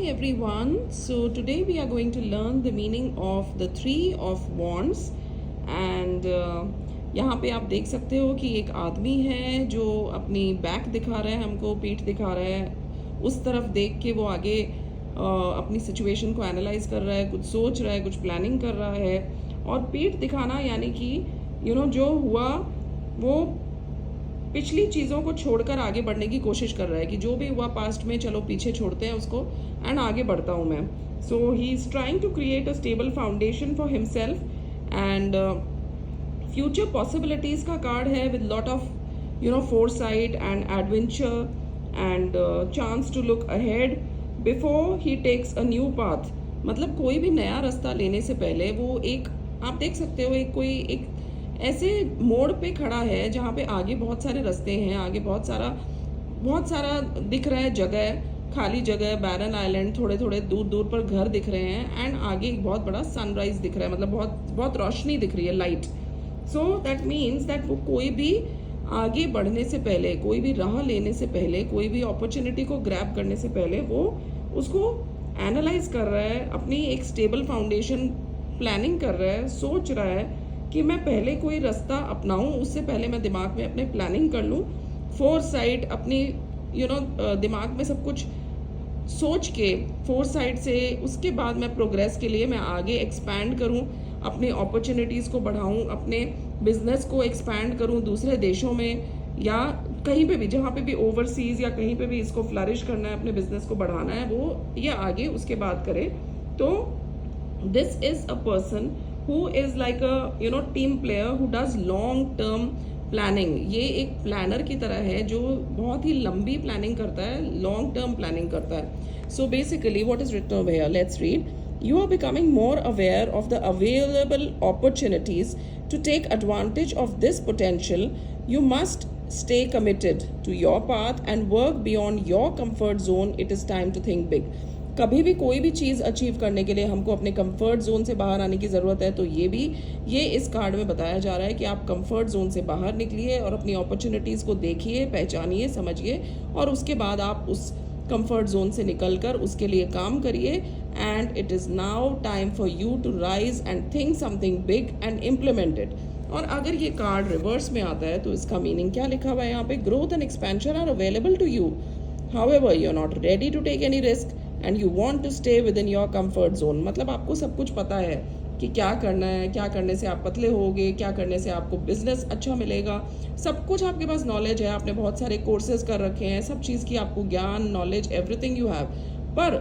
everyone. So today we are going to learn the meaning of the Three of Wands and यहाँ पे आप देख सकते हो कि एक आदमी है जो अपनी बैक दिखा रहा है, हमको पीठ दिखा रहा है। उस तरफ देख के वो आगे अपनी सिचुएशन को एनालाइज कर रहा है, कुछ सोच रहा है, कुछ प्लानिंग कर रहा है। और पीठ दिखाना यानी कि जो हुआ वो पिछली चीज़ों को छोड़कर आगे बढ़ने की कोशिश कर रहा है कि जो भी हुआ पास्ट में चलो पीछे छोड़ते हैं उसको एंड आगे बढ़ता हूँ मैं। So he is trying to create a stable foundation for himself and future possibilities का कार्ड है with lot of foresight and adventure and chance to look ahead before he takes a new path. मतलब कोई भी नया रास्ता लेने से पहले वो एक, आप देख सकते हो, एक ऐसे मोड़ पे खड़ा है जहाँ पे आगे बहुत सारे रास्ते हैं, आगे बहुत सारा दिख रहा है, जगह, खाली जगह, बैरन आइलैंड, थोड़े थोड़े दूर दूर पर घर दिख रहे हैं एंड आगे एक बहुत बड़ा सनराइज दिख रहा है, मतलब बहुत रोशनी दिख रही है, light. So that means that वो कोई भी आगे बढ़ने से पहले, कोई भी राह लेने से पहले, कोई भी अपॉर्चुनिटी को ग्रैब करने से पहले वो उसको एनालाइज कर रहा है, अपनी एक स्टेबल फाउंडेशन प्लानिंग कर रहा है, सोच रहा है कि मैं पहले कोई रास्ता अपनाऊं, उससे पहले मैं दिमाग में अपने प्लानिंग कर लूं, फोरसाइट अपनी दिमाग में सब कुछ सोच के फोरसाइट से उसके बाद मैं प्रोग्रेस के लिए मैं आगे एक्सपैंड करूं, अपनी अपॉर्चुनिटीज़ को बढ़ाऊं, अपने बिजनेस को एक्सपैंड करूं दूसरे देशों में या कहीं पे भी, जहाँ पे भी ओवरसीज या कहीं पे भी इसको फ्लरिश करना है, अपने बिजनेस को बढ़ाना है, वो ये आगे उसके बाद करे। तो this is a person who is like a team player who does long term planning। ये एक प्लानर की तरह है जो बहुत ही लंबी प्लानिंग करता है, लॉन्ग टर्म प्लानिंग करता है। So basically what is written over here, let's read. You are becoming more aware of the available opportunities to take advantage of this potential. You must stay committed to your path and work beyond your comfort zone. It is time to think big। कभी भी कोई भी चीज़ achieve करने के लिए हमको अपने comfort zone से बाहर आने की ज़रूरत है। तो ये इस कार्ड में बताया जा रहा है कि आप कंफर्ट जोन से बाहर निकलिए और अपनी अपॉर्चुनिटीज़ को देखिए, पहचानिए, समझिए और उसके बाद आप उस कंफर्ट जोन से निकलकर उसके लिए काम करिए। And it is now time for you to rise and think something big and implement it. और अगर ये कार्ड रिवर्स में आता है तो इसका मीनिंग क्या लिखा हुआ है यहाँ पे, growth and expansion are available to you, however you are not ready to take any risk and you want to stay within your comfort zone. मतलब आपको सब कुछ पता है कि क्या करना है, क्या करने से आप पतले होगे, क्या करने से आपको बिजनेस अच्छा मिलेगा, सब कुछ आपके पास नॉलेज है, आपने बहुत सारे कोर्सेज कर रखे हैं, सब चीज़ की आपको ज्ञान, नॉलेज, एवरीथिंग यू हैव। पर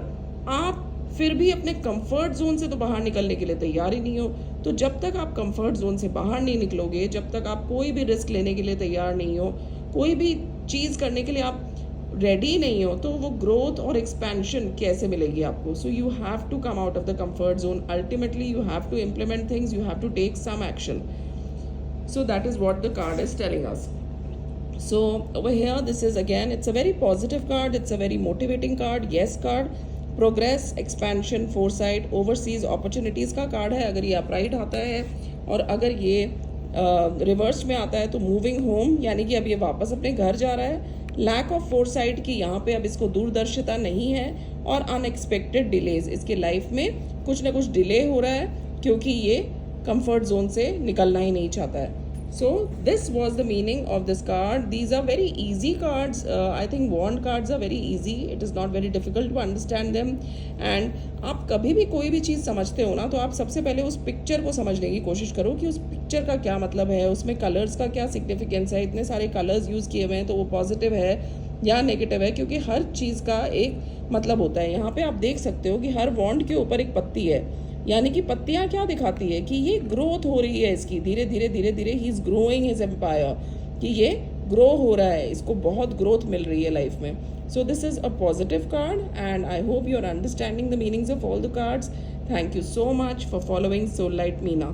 आप फिर भी अपने कंफर्ट जोन से तो बाहर निकलने के लिए तैयार ही नहीं हो। तो जब तक आप कंफर्ट जोन से बाहर नहीं निकलोगे, जब तक आप कोई भी रिस्क लेने के लिए तैयार नहीं हो, कोई भी चीज़ करने के लिए आप रेडी नहीं हो, तो वो ग्रोथ और एक्सपेंशन कैसे मिलेगी आपको। So you have to come out of the comfort zone, ultimately you have to implement things, you have to take some action. So that is what the card is telling us. So over here this is again, it's a very positive card, it's a very motivating card, yes card, progress, expansion, foresight, overseas opportunities का card है। अगर ये upright आता है और अगर ये reverse में आता है तो मूविंग होम, यानी कि अब ये वापस अपने घर जा रहा है। लैक ऑफ फोरसाइट की यहाँ पे अब इसको दूरदर्शिता नहीं है और अनएक्सपेक्टेड डिलेज, इसके लाइफ में कुछ ना कुछ डिले हो रहा है क्योंकि ये कंफर्ट जोन से निकलना ही नहीं चाहता है। So this was the meaning of this card. These are very easy cards. I think wand cards are very easy. It is not very difficult to understand them. And आप कभी भी कोई भी चीज़ समझते हो ना, तो आप सबसे पहले उस पिक्चर को समझने की कोशिश करो कि उस पिक्चर का क्या मतलब है, उसमें कलर्स का क्या सिग्निफिकेंस है। इतने सारे कलर्स यूज़ किए हुए हैं तो वो पॉजिटिव है या नेगेटिव है, क्योंकि हर चीज़ का एक मतलब होता है। यहाँ पे आप देख सकते हो कि हर वॉन्ड के ऊपर एक पत्ती है, यानी कि पत्तियाँ क्या दिखाती है कि ये ग्रोथ हो रही है इसकी, धीरे धीरे ही इज़ ग्रोइंग हिज एम्पायर, कि ये ग्रो हो रहा है, इसको बहुत ग्रोथ मिल रही है लाइफ में। So this is a positive card and I hope you are understanding the meanings of all the cards. Thank you so much for following soul light Meena.